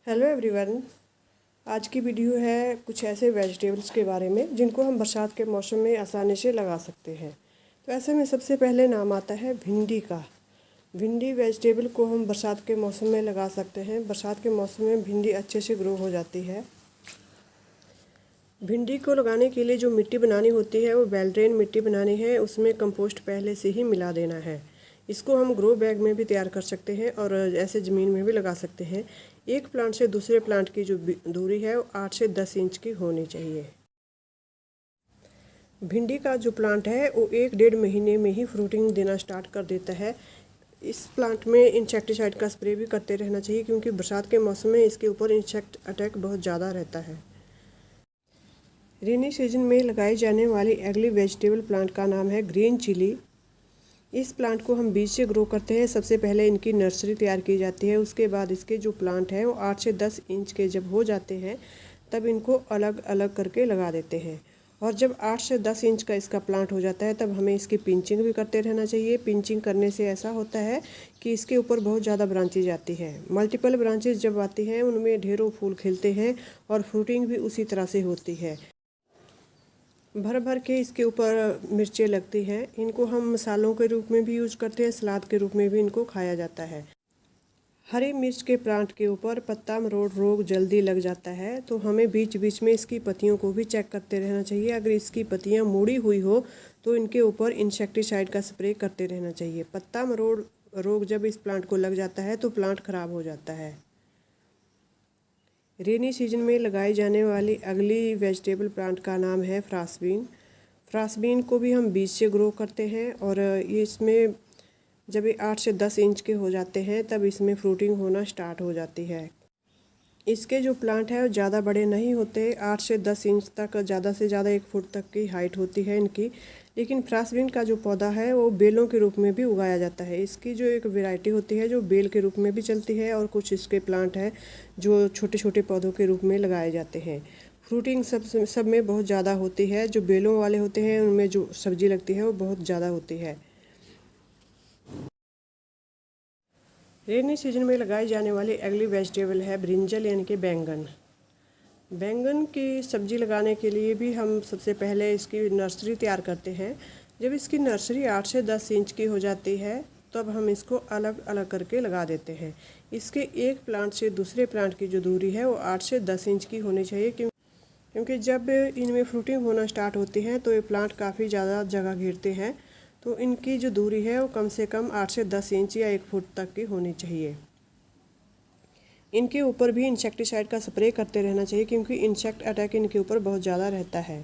Hello everyone. आज की video है कुछ ऐसे वेजिटेबल्स के बारे में जिनको हम बरसात के मौसम में आसानी से लगा सकते हैं। तो ऐसे में सबसे पहले नाम आता है भिंडी का। भिंडी वेजिटेबल को हम बरसात के मौसम में लगा सकते हैं। बरसात के मौसम में भिंडी अच्छे से ग्रो हो जाती है। भिंडी को लगाने के लिए जो मिट्टी बनानी होती है वो वेल ड्रेन मिट्टी बनानी है। उसमें कंपोस्ट पहले से ही मिला देना है। इसको हम ग्रो बैग में भी तैयार कर सकते हैं और ऐसे ज़मीन में भी लगा सकते हैं। एक प्लांट से दूसरे प्लांट की जो दूरी है वो 8 से 10 इंच की होनी चाहिए। भिंडी का जो प्लांट है वो 1-1.5 महीने में ही फ्रूटिंग देना स्टार्ट कर देता है। इस प्लांट में इंसेक्टिसाइड का स्प्रे भी करते रहना चाहिए क्योंकि बरसात के मौसम में इसके ऊपर इंसेक्ट अटैक बहुत ज़्यादा रहता है। रेनी सीजन में लगाई जाने वाली अगली वेजिटेबल प्लांट का नाम है ग्रीन चिली। इस प्लांट को हम बीज से ग्रो करते हैं। सबसे पहले इनकी नर्सरी तैयार की जाती है। उसके बाद इसके जो प्लांट हैं वो 8 से 10 इंच के जब हो जाते हैं तब इनको अलग अलग करके लगा देते हैं। और जब 8 से 10 इंच का इसका प्लांट हो जाता है तब हमें इसकी पिंचिंग भी करते रहना चाहिए। पिंचिंग करने से ऐसा होता है कि इसके ऊपर बहुत ज़्यादा ब्रांचेज आती है। मल्टीपल ब्रांचेज जब आती हैं उनमें ढेरों फूल खिलते हैं और फ्रूटिंग भी उसी तरह से होती है। भर भर के इसके ऊपर मिर्चें लगती हैं। इनको हम मसालों के रूप में भी यूज़ करते हैं, सलाद के रूप में भी इनको खाया जाता है। हरी मिर्च के प्लांट के ऊपर पत्ता मरोड़ रोग जल्दी लग जाता है तो हमें बीच बीच में इसकी पत्तियों को भी चेक करते रहना चाहिए। अगर इसकी पत्तियां मुड़ी हुई हो तो इनके ऊपर इंसेक्टिसाइड का स्प्रे करते रहना चाहिए। पत्ता मरोड़ रोग जब इस प्लांट को लग जाता है तो प्लांट खराब हो जाता है। रेनी सीजन में लगाई जाने वाली अगली वेजिटेबल प्लांट का नाम है फ्रांसबीन। फ्रांसबीन को भी हम बीज से ग्रो करते हैं और ये इसमें जब ये 8 से 10 इंच के हो जाते हैं तब इसमें फ्रूटिंग होना स्टार्ट हो जाती है। इसके जो प्लांट है वो ज़्यादा बड़े नहीं होते। 8 से 10 इंच तक, ज़्यादा से ज़्यादा 1 फुट तक की हाइट होती है इनकी। लेकिन फ्रांसबीन का जो पौधा है वो बेलों के रूप में भी उगाया जाता है। इसकी जो एक वैरायटी होती है जो बेल के रूप में भी चलती है और कुछ इसके प्लांट है जो छोटे छोटे पौधों के रूप में लगाए जाते हैं। फ्रूटिंग सब में बहुत ज़्यादा होती है। जो बेलों वाले होते हैं उनमें जो सब्जी लगती है वो बहुत ज़्यादा होती है। रेनी सीजन में लगाई जाने वाली अगली वेजिटेबल है ब्रिंजल यानी कि बैंगन। बैंगन की सब्ज़ी लगाने के लिए भी हम सबसे पहले इसकी नर्सरी तैयार करते हैं। जब इसकी नर्सरी 8 से 10 इंच की हो जाती है तब हम इसको अलग अलग करके लगा देते हैं। इसके एक प्लांट से दूसरे प्लांट की जो दूरी है वो 8 से 10 इंच की होनी चाहिए क्योंकि जब इनमें फ्रूटिंग होना स्टार्ट होती है तो ये प्लांट काफ़ी ज़्यादा जगह घेरते हैं। तो इनकी जो दूरी है वो कम से कम 8 से 10 इंच या 1 फुट तक की होनी चाहिए। इनके ऊपर भी इंसेक्टिसाइड का स्प्रे करते रहना चाहिए क्योंकि इंसेक्ट अटैक इनके ऊपर बहुत ज़्यादा रहता है।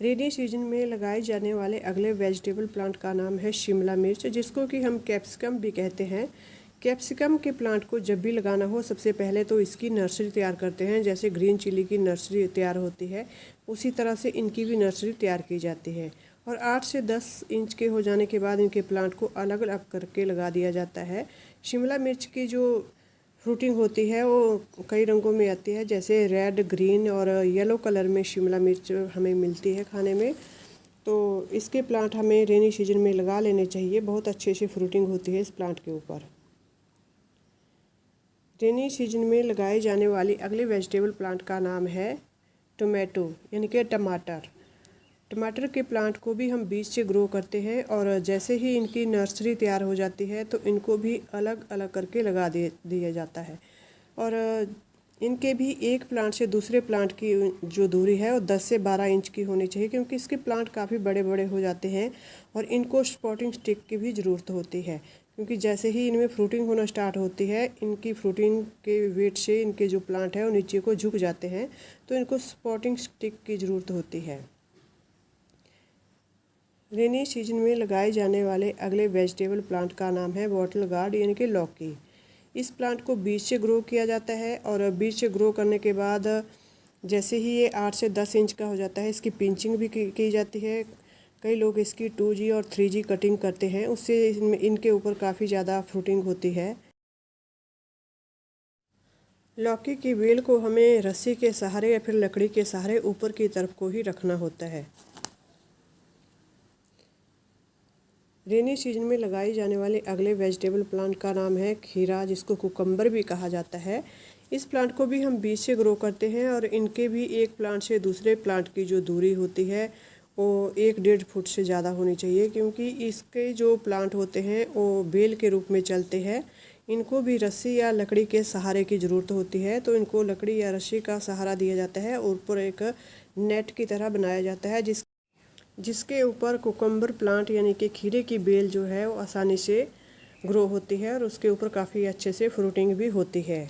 रेनी सीजन में लगाए जाने वाले अगले वेजिटेबल प्लांट का नाम है शिमला मिर्च, जिसको कि हम कैप्सिकम भी कहते हैं। कैप्सिकम के प्लांट को जब भी लगाना हो सबसे पहले तो इसकी नर्सरी तैयार करते हैं। जैसे ग्रीन चिली की नर्सरी तैयार होती है उसी तरह से इनकी भी नर्सरी तैयार की जाती है। और 8 से 10 इंच के हो जाने के बाद इनके प्लांट को अलग अलग करके लगा दिया जाता है। शिमला मिर्च की जो फ्रूटिंग होती है वो कई रंगों में आती है, जैसे रेड, ग्रीन और येलो कलर में शिमला मिर्च हमें मिलती है खाने में। तो इसके प्लांट हमें रेनी सीजन में लगा लेने चाहिए। बहुत अच्छे से फ्रूटिंग होती है इस प्लांट के ऊपर। रेनी सीजन में लगाए जाने वाली अगली वेजिटेबल प्लांट का नाम है टोमेटो यानी कि टमाटर। टमाटर के प्लांट को भी हम बीज से ग्रो करते हैं और जैसे ही इनकी नर्सरी तैयार हो जाती है तो इनको भी अलग अलग करके लगा दिया जाता है। और इनके भी एक प्लांट से दूसरे प्लांट की जो दूरी है वो 10 से 12 इंच की होनी चाहिए क्योंकि इसके प्लांट काफ़ी बड़े बड़े हो जाते हैं और इनको स्पॉटिंग स्टिक की भी ज़रूरत होती है क्योंकि जैसे ही इनमें फ्रूटिंग होना स्टार्ट होती है इनकी फ्रूटिंग के वेट से इनके जो प्लांट है वो नीचे को झुक जाते हैं तो इनको स्पॉटिंग स्टिक की ज़रूरत होती है। रेनी सीजन में लगाए जाने वाले अगले वेजिटेबल प्लांट का नाम है बॉटल गार्ड यानी कि लौकी। इस प्लांट को बीज से ग्रो किया जाता है और बीज से ग्रो करने के बाद जैसे ही ये 8 से 10 इंच का हो जाता है इसकी पिंचिंग भी की जाती है। कई लोग इसकी 2G और 3G कटिंग करते हैं, उससे इनके ऊपर काफ़ी ज़्यादा फ्रूटिंग होती है। लौकी की बेल को हमें रस्सी के सहारे या फिर लकड़ी के सहारे ऊपर की तरफ को ही रखना होता है। रेनी सीजन में लगाई जाने वाले अगले वेजिटेबल प्लांट का नाम है खीरा, जिसको कुकम्बर भी कहा जाता है। इस प्लांट को भी हम बीज से ग्रो करते हैं और इनके भी एक प्लांट से दूसरे प्लांट की जो दूरी होती है वो 1-1.5 फुट से ज़्यादा होनी चाहिए, क्योंकि इसके जो प्लांट होते हैं वो बेल के रूप में चलते हैं। इनको भी रस्सी या लकड़ी के सहारे की ज़रूरत होती है, तो इनको लकड़ी या रस्सी का सहारा दिया जाता है और ऊपर एक नेट की तरह बनाया जाता है जिसके ऊपर कुकम्बर प्लांट यानी कि खीरे की बेल जो है वो आसानी से ग्रो होती है और उसके ऊपर काफ़ी अच्छे से फ्रूटिंग भी होती है।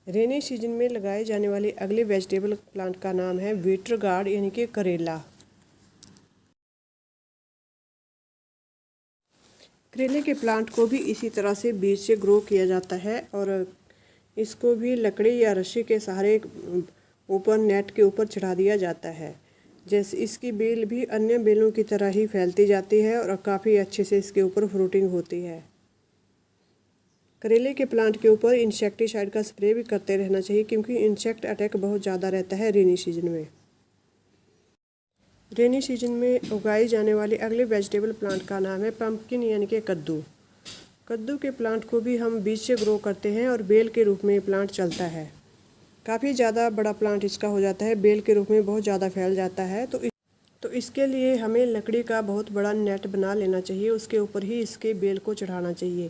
रेनी सीजन में लगाए जाने वाले अगले वेजिटेबल प्लांट का नाम है वेटर गार्ड यानी कि करेला। करेले के प्लांट को भी इसी तरह से बीज से ग्रो किया जाता है और इसको भी लकड़ी या रस्सी के सहारे ऊपर नेट के ऊपर चढ़ा दिया जाता है। जैसे इसकी बेल भी अन्य बेलों की तरह ही फैलती जाती है और काफ़ी अच्छे से इसके ऊपर फ्रूटिंग होती है। करेले के प्लांट के ऊपर इंसेक्टिसाइड का स्प्रे भी करते रहना चाहिए, क्योंकि इंसेक्ट अटैक बहुत ज़्यादा रहता है रेनी सीजन में। रेनी सीजन में उगाई जाने वाले अगले वेजिटेबल प्लांट का नाम है पम्पकिन यानी कि कद्दू। कद्दू के प्लांट को भी हम बीज से ग्रो करते हैं और बेल के रूप में ये प्लांट चलता है। काफ़ी ज़्यादा बड़ा प्लांट इसका हो जाता है, बेल के रूप में बहुत ज़्यादा फैल जाता है। तो इसके लिए हमें लकड़ी का बहुत बड़ा नेट बना लेना चाहिए, उसके ऊपर ही इसके बेल को चढ़ाना चाहिए।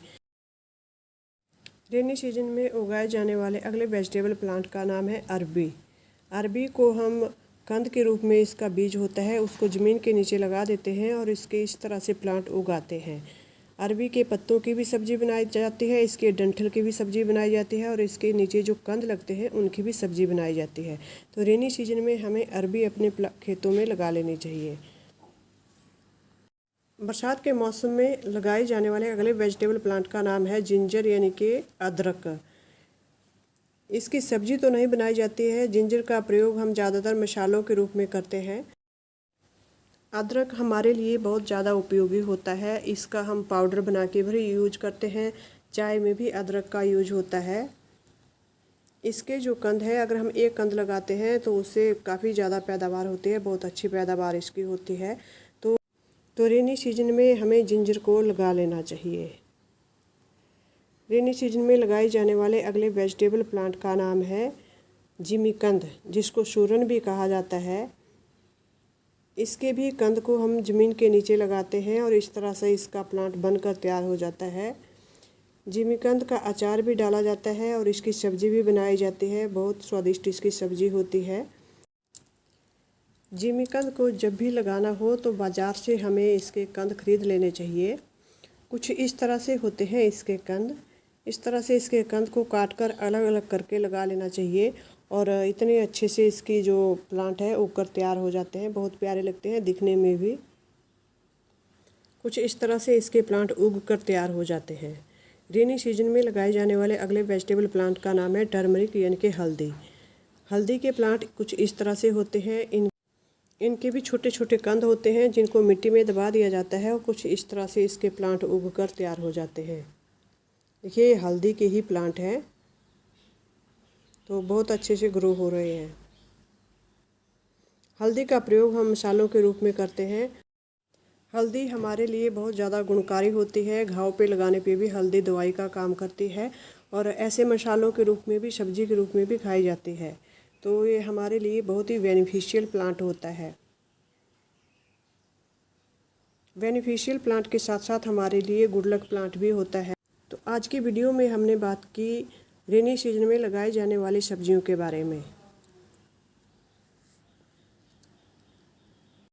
रेनी सीजन में उगाए जाने वाले अगले वेजिटेबल प्लांट का नाम है अरबी। अरबी को हम कंद के रूप में इसका बीज होता है उसको ज़मीन के नीचे लगा देते हैं और इसके इस तरह से प्लांट उगाते हैं। अरबी के पत्तों की भी सब्ज़ी बनाई जाती है, इसके डंठल की भी सब्ज़ी बनाई जाती है और इसके नीचे जो कंद लगते हैं उनकी भी सब्ज़ी बनाई जाती है। तो रेनी सीजन में हमें अरबी अपने खेतों में लगा लेनी चाहिए। बरसात के मौसम में लगाए जाने वाले अगले वेजिटेबल प्लांट का नाम है जिंजर यानी कि अदरक। इसकी सब्जी तो नहीं बनाई जाती है, जिंजर का प्रयोग हम ज़्यादातर मसालों के रूप में करते हैं। अदरक हमारे लिए बहुत ज़्यादा उपयोगी होता है, इसका हम पाउडर बना के भी यूज करते हैं, चाय में भी अदरक का यूज होता है। इसके जो कंद है, अगर हम एक कंद लगाते हैं तो उससे काफ़ी ज़्यादा पैदावार होती है, बहुत अच्छी पैदावार इसकी होती है। तो रेनी सीजन में हमें जिंजर को लगा लेना चाहिए। रेनी सीजन में लगाए जाने वाले अगले वेजिटेबल प्लांट का नाम है जिमीकंद, जिसको सूरन भी कहा जाता है। इसके भी कंद को हम ज़मीन के नीचे लगाते हैं और इस तरह से इसका प्लांट बनकर तैयार हो जाता है। जिमीकंद का अचार भी डाला जाता है और इसकी सब्ज़ी भी बनाई जाती है, बहुत स्वादिष्ट इसकी सब्ज़ी होती है। जिमीकंद को जब भी लगाना हो तो बाज़ार से हमें इसके कंद खरीद लेने चाहिए। कुछ इस तरह से होते हैं इसके कंद। इस तरह से इसके कंद को काट कर अलग अलग करके लगा लेना चाहिए और इतने अच्छे से इसकी जो प्लांट है उगकर तैयार हो जाते हैं, बहुत प्यारे लगते हैं दिखने में भी। कुछ इस तरह से इसके प्लांट उग कर तैयार हो जाते हैं। रेनी सीजन में लगाए जाने वाले अगले वेजिटेबल प्लांट का नाम है टर्मरिक यानी कि हल्दी। हल्दी के प्लांट कुछ इस तरह से होते हैं, इनके भी छोटे छोटे कंद होते हैं जिनको मिट्टी में दबा दिया जाता है और कुछ इस तरह से इसके प्लांट उगकर तैयार हो जाते हैं। देखिए हल्दी के ही प्लांट हैं, तो बहुत अच्छे से ग्रो हो रहे हैं। हल्दी का प्रयोग हम मसालों के रूप में करते हैं। हल्दी हमारे लिए बहुत ज़्यादा गुणकारी होती है, घाव पे लगाने पे भी हल्दी दवाई का काम करती है और ऐसे मसालों के रूप में भी, सब्जी के रूप में भी खाई जाती है। तो ये हमारे लिए बहुत ही बेनिफिशियल प्लांट होता है। बेनिफिशियल प्लांट के साथ साथ हमारे लिए गुड लक प्लांट भी होता है। तो आज की वीडियो में हमने बात की रेनी सीजन में लगाए जाने वाली सब्जियों के बारे में।